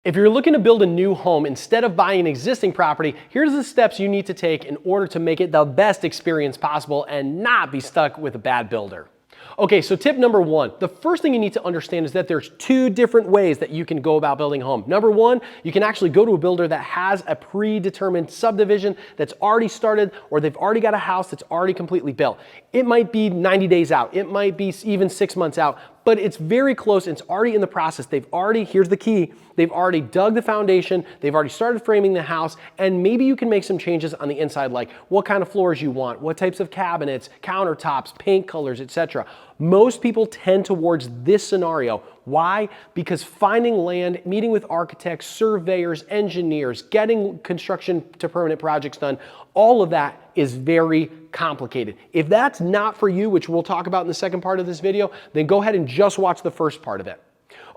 If you're looking to build a new home instead of buying an existing property, here's the steps you need to take in order to make it the best experience possible and not be stuck with a bad builder. Okay, so tip number one, the first thing you need to understand is that there's two different ways that you can go about building a home. Number one, you can actually go to a builder that has a predetermined subdivision that's already started, or they've already got a house that's already completely built. It might be 90 days out, it might be even 6 months out, but it's very close and it's already in the process. Here's the key, they've already dug the foundation, they've already started framing the house, and maybe you can make some changes on the inside, like what kind of floors you want, what types of cabinets, countertops, paint colors, etc. Most people tend towards this scenario. Why? Because finding land, meeting with architects, surveyors, engineers, getting construction to permanent projects done, all of that is very complicated. If that's not for you, which we'll talk about in the second part of this video, then go ahead and just watch the first part of it.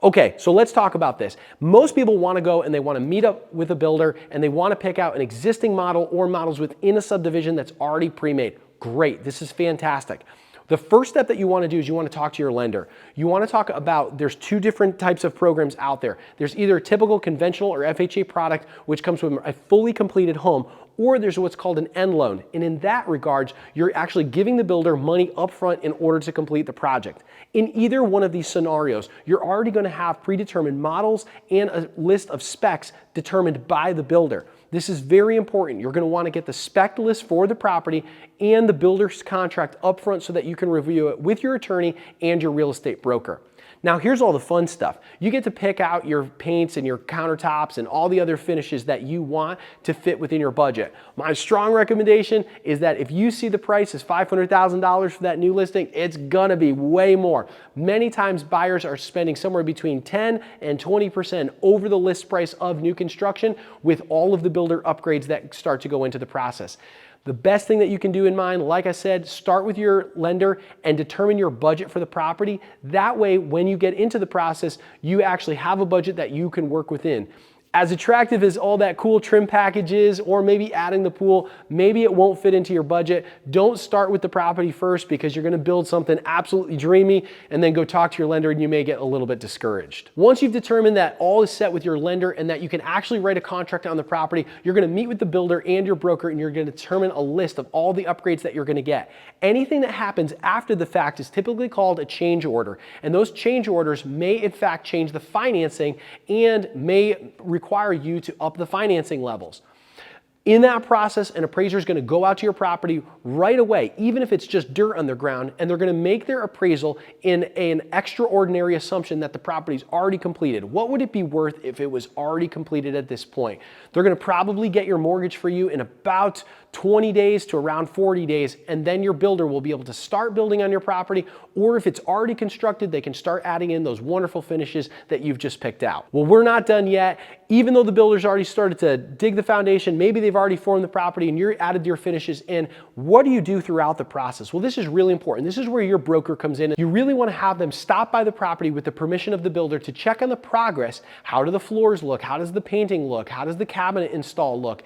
Okay, so let's talk about this. Most people want to go and they want to meet up with a builder and they want to pick out an existing model or models within a subdivision that's already pre-made. Great, this is fantastic. The first step that you want to do is you want to talk to your lender. You want to talk about, there's two different types of programs out there. There's either a typical conventional or FHA product, which comes with a fully completed home, or there's what's called an end loan. And in that regards, you're actually giving the builder money upfront in order to complete the project. In either one of these scenarios, you're already going to have predetermined models and a list of specs determined by the builder. This is very important. You're going to want to get the spec list for the property and the builder's contract upfront so that you can review it with your attorney and your real estate broker. Now here's all the fun stuff. You get to pick out your paints and your countertops and all the other finishes that you want to fit within your budget. My strong recommendation is that if you see the price is $500,000 for that new listing, it's gonna be way more. Many times buyers are spending somewhere between 10 and 20% over the list price of new construction with all of the builder upgrades that start to go into the process. The best thing that you can do in mind, like I said, start with your lender and determine your budget for the property. That way, when you get into the process, you actually have a budget that you can work within. As attractive as all that cool trim package is, or maybe adding the pool, maybe it won't fit into your budget. Don't start with the property first because you're gonna build something absolutely dreamy and then go talk to your lender and you may get a little bit discouraged. Once you've determined that all is set with your lender and that you can actually write a contract on the property, you're gonna meet with the builder and your broker and you're gonna determine a list of all the upgrades that you're gonna get. Anything that happens after the fact is typically called a change order. And those change orders may in fact change the financing and may require you to up the financing levels. In that process, an appraiser is going to go out to your property right away, even if it's just dirt on the ground, and they're going to make their appraisal in an extraordinary assumption that the property is already completed. What would it be worth if it was already completed at this point? They're going to probably get your mortgage for you in about 20 days to around 40 days, and then your builder will be able to start building on your property, or if it's already constructed, they can start adding in those wonderful finishes that you've just picked out. Well, we're not done yet. Even though the builder's already started to dig the foundation, maybe they've already formed the property and you're added your finishes in, what do you do throughout the process? Well, this is really important. This is where your broker comes in. You really want to have them stop by the property with the permission of the builder to check on the progress. How do the floors look? How does the painting look? How does the cabinet install look?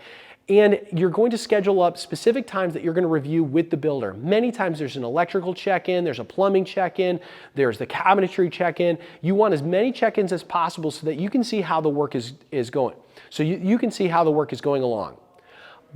And you're going to schedule up specific times that you're going to review with the builder. Many times there's an electrical check-in, there's a plumbing check-in, there's the cabinetry check-in. You want as many check-ins as possible so that you can see how the work is going. So you can see how the work is going along.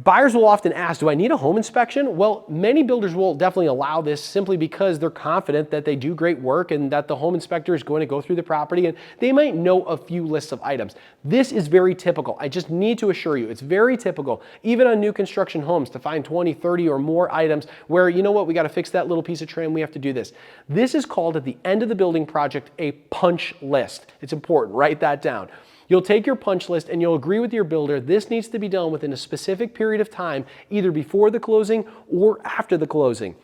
Buyers will often ask, do I need a home inspection? Well, many builders will definitely allow this simply because they're confident that they do great work and that the home inspector is going to go through the property and they might know a few lists of items. This is very typical. I just need to assure you, it's very typical, even on new construction homes, to find 20, 30 or more items where, you know what, we got to fix that little piece of trim, we have to do this. This is called, at the end of the building project, a punch list. It's important, write that down. You'll take your punch list and you'll agree with your builder, this needs to be done within a specific period of time, either before the closing or after the closing.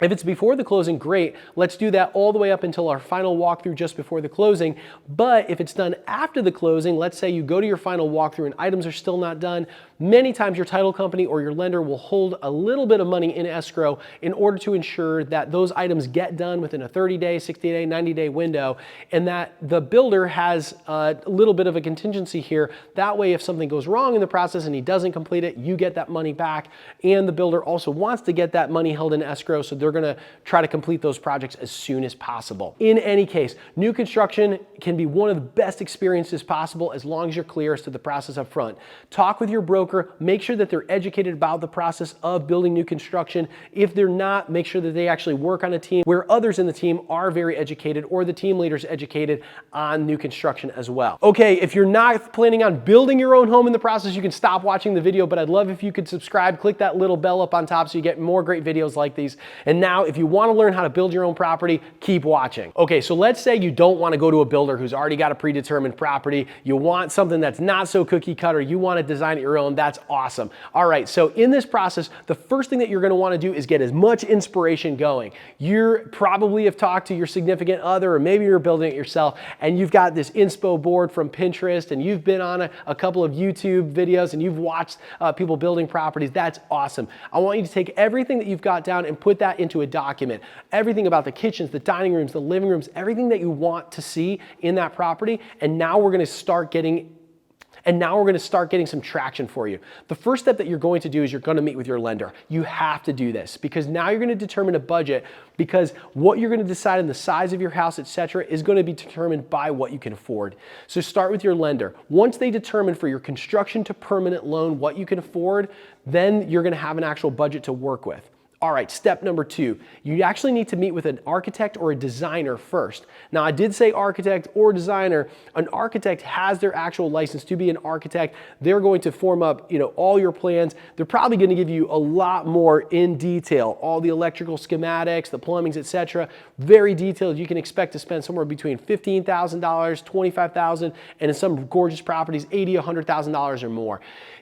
If it's before the closing, great. Let's do that all the way up until our final walkthrough just before the closing. But if it's done after the closing, let's say you go to your final walkthrough and items are still not done, many times your title company or your lender will hold a little bit of money in escrow in order to ensure that those items get done within a 30-day, 60-day, 90-day window, and that the builder has a little bit of a contingency here. That way, if something goes wrong in the process and he doesn't complete it, you get that money back, and the builder also wants to get that money held in escrow, so they're gonna try to complete those projects as soon as possible. In any case, new construction can be one of the best experiences possible as long as you're clear as to the process up front. Talk with your broker, make sure that they're educated about the process of building new construction. If they're not, make sure that they actually work on a team where others in the team are very educated or the team leader's educated on new construction as well. Okay, if you're not planning on building your own home in the process, you can stop watching the video, but I'd love if you could subscribe, click that little bell up on top so you get more great videos like these. And now, if you want to learn how to build your own property, keep watching. Okay, so let's say you don't want to go to a builder who's already got a predetermined property. You want something that's not so cookie cutter. You want to design it your own. That's awesome. All right, so in this process, the first thing that you're going to want to do is get as much inspiration going. You probably have talked to your significant other, or maybe you're building it yourself, and you've got this inspo board from Pinterest, and you've been on a couple of YouTube videos, and you've watched people building properties. That's awesome. I want you to take everything that you've got down and put that into a document. Everything about the kitchens, the dining rooms, the living rooms, everything that you want to see in that property. And now we're going to start getting some traction for you. The first step that you're going to do is you're going to meet with your lender. You have to do this because now you're going to determine a budget, because what you're going to decide on the size of your house, etc., is going to be determined by what you can afford. So start with your lender. Once they determine for your construction to permanent loan what you can afford, then you're going to have an actual budget to work with. All right, step number 2, you actually need to meet with an architect or a designer first. Now, I did say architect or designer. An architect has their actual license to be an architect. They're going to form up, all your plans. They're probably going to give you a lot more in detail, all the electrical schematics, the plumbings, etc. Very detailed. You can expect to spend somewhere between $15,000, $25,000, and in some gorgeous properties, $80,000, $100,000 or more.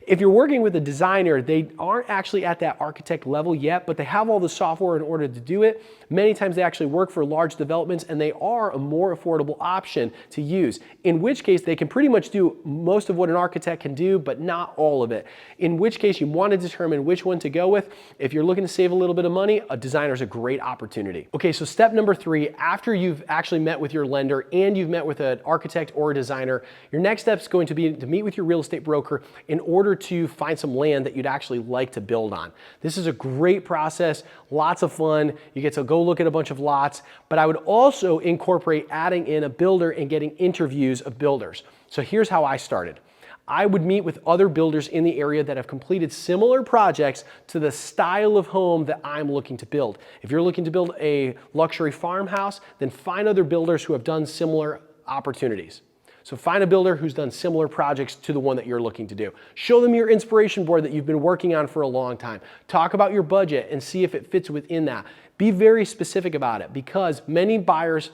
If you're working with a designer, they aren't actually at that architect level yet, but they have all the software in order to do it. Many times they actually work for large developments, and they are a more affordable option to use, in which case they can pretty much do most of what an architect can do, but not all of it. In which case you want to determine which one to go with. If you're looking to save a little bit of money, a designer is a great opportunity. Okay, so step number 3, after you've actually met with your lender and you've met with an architect or a designer, your next step is going to be to meet with your real estate broker in order to find some land that you'd actually like to build on. This is a great process, lots of fun. You get to go look at a bunch of lots, but I would also incorporate adding in a builder and getting interviews of builders. So here's how I started. I would meet with other builders in the area that have completed similar projects to the style of home that I'm looking to build. If you're looking to build a luxury farmhouse, then find other builders who have done similar opportunities. So find a builder who's done similar projects to the one that you're looking to do. Show them your inspiration board that you've been working on for a long time. Talk about your budget and see if it fits within that. Be very specific about it, because many builders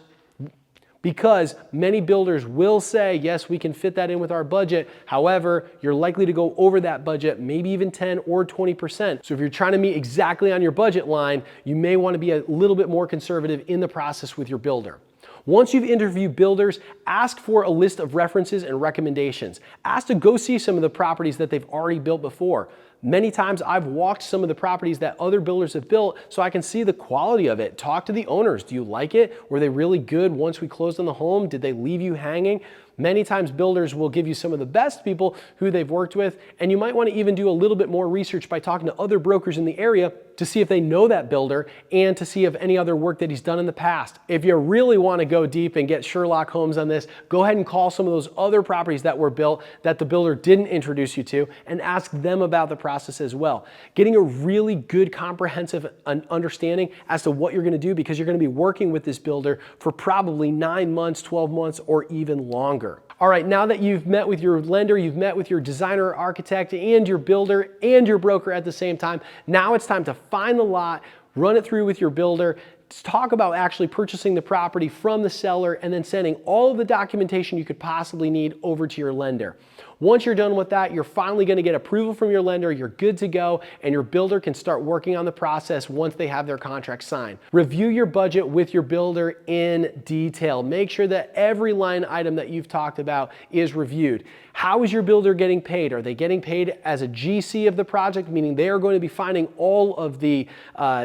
will say, yes, we can fit that in with our budget. However, you're likely to go over that budget, maybe even 10 or 20%. So if you're trying to meet exactly on your budget line, you may want to be a little bit more conservative in the process with your builder. Once you've interviewed builders, ask for a list of references and recommendations. Ask to go see some of the properties that they've already built before. Many times I've walked some of the properties that other builders have built so I can see the quality of it. Talk to the owners. Do you like it? Were they really good once we closed on the home? Did they leave you hanging? Many times builders will give you some of the best people who they've worked with, and you might want to even do a little bit more research by talking to other brokers in the area to see if they know that builder and to see if any other work that he's done in the past. If you really want to go deep and get Sherlock Holmes on this, go ahead and call some of those other properties that were built that the builder didn't introduce you to and ask them about the process as well. Getting a really good comprehensive understanding as to what you're going to do, because you're going to be working with this builder for probably 9 months, 12 months, or even longer. All right, now that you've met with your lender, you've met with your designer or architect and your builder and your broker at the same time, now it's time to find the lot, run it through with your builder, talk about actually purchasing the property from the seller, and then sending all of the documentation you could possibly need over to your lender. Once you're done with that, you're finally going to get approval from your lender, you're good to go, and your builder can start working on the process once they have their contract signed. Review your budget with your builder in detail. Make sure that every line item that you've talked about is reviewed. How is your builder getting paid? Are they getting paid as a GC of the project, meaning they are going to be finding all of the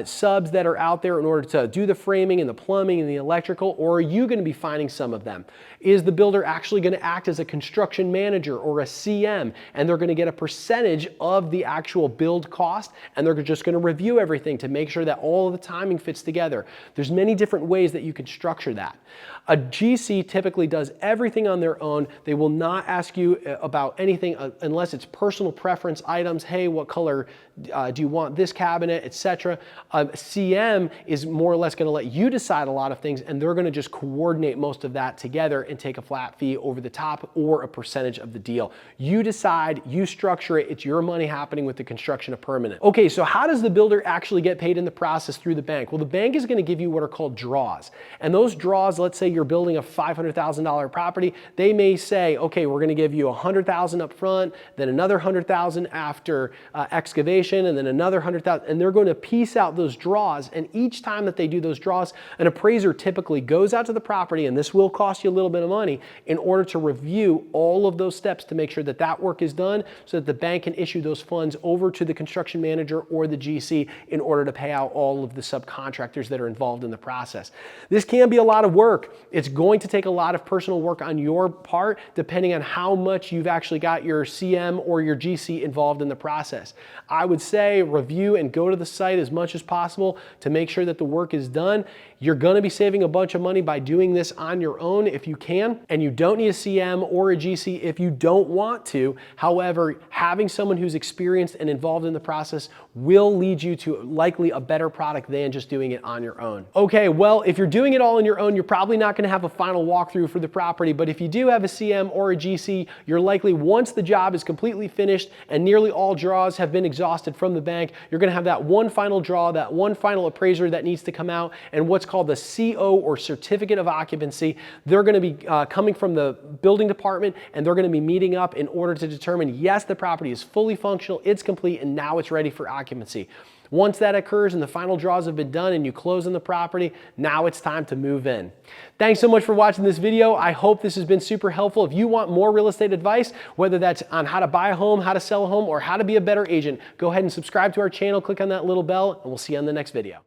subs that are out there in order to do the framing and the plumbing and the electrical, or are you going to be finding some of them? Is the builder actually going to act as a construction manager or a CM, and they're going to get a percentage of the actual build cost, and they're just going to review everything to make sure that all of the timing fits together? There's many different ways that you can structure that. A GC typically does everything on their own. They will not ask you about anything unless it's personal preference items. Hey, what color do you want this cabinet, etc. CM is more or less going to let you decide a lot of things, and they're going to just coordinate most of that together and take a flat fee over the top or a percentage of the deal. You decide, you structure it, it's your money happening with the construction of permanent. Okay, so how does the builder actually get paid in the process through the bank? Well, the bank is going to give you what are called draws. And those draws, let's say you're building a $500,000 property, they may say, okay, we're going to give you $100,000 up front, then another $100,000 after excavation, and then another $100,000, and they're going to piece out those draws. And each time that they do those draws, an appraiser typically goes out to the property, and this will cost you a little bit of money, in order to review all of those steps to make sure that that work is done, so that the bank can issue those funds over to the construction manager or the GC in order to pay out all of the subcontractors that are involved in the process. This can be a lot of work. It's going to take a lot of personal work on your part, depending on how much you've actually got your CM or your GC involved in the process. I would say review and go to the site as much as possible to make sure that the work is done. You're going to be saving a bunch of money by doing this on your own if you can, and you don't need a CM or a GC if you don't want to. However, having someone who's experienced and involved in the process will lead you to likely a better product than just doing it on your own. Okay, well, if you're doing it all on your own, you're probably not going to have a final walkthrough for the property, but if you do have a CM or a GC, you're likely, once the job is completely finished and nearly all draws have been exhausted from the bank, you're going to have that one final draw, that one final appraiser that needs to come out, and what's called the CO, or certificate of occupancy. They're going to be coming from the building department, and they're going to be meeting up in order to determine, yes, the property is fully functional, it's complete, and now it's ready for occupancy. Once that occurs and the final draws have been done and you close on the property, now it's time to move in. Thanks so much for watching this video. I hope this has been super helpful. If you want more real estate advice, whether that's on how to buy a home, how to sell a home, or how to be a better agent, go ahead and subscribe to our channel, click on that little bell, and we'll see you on the next video.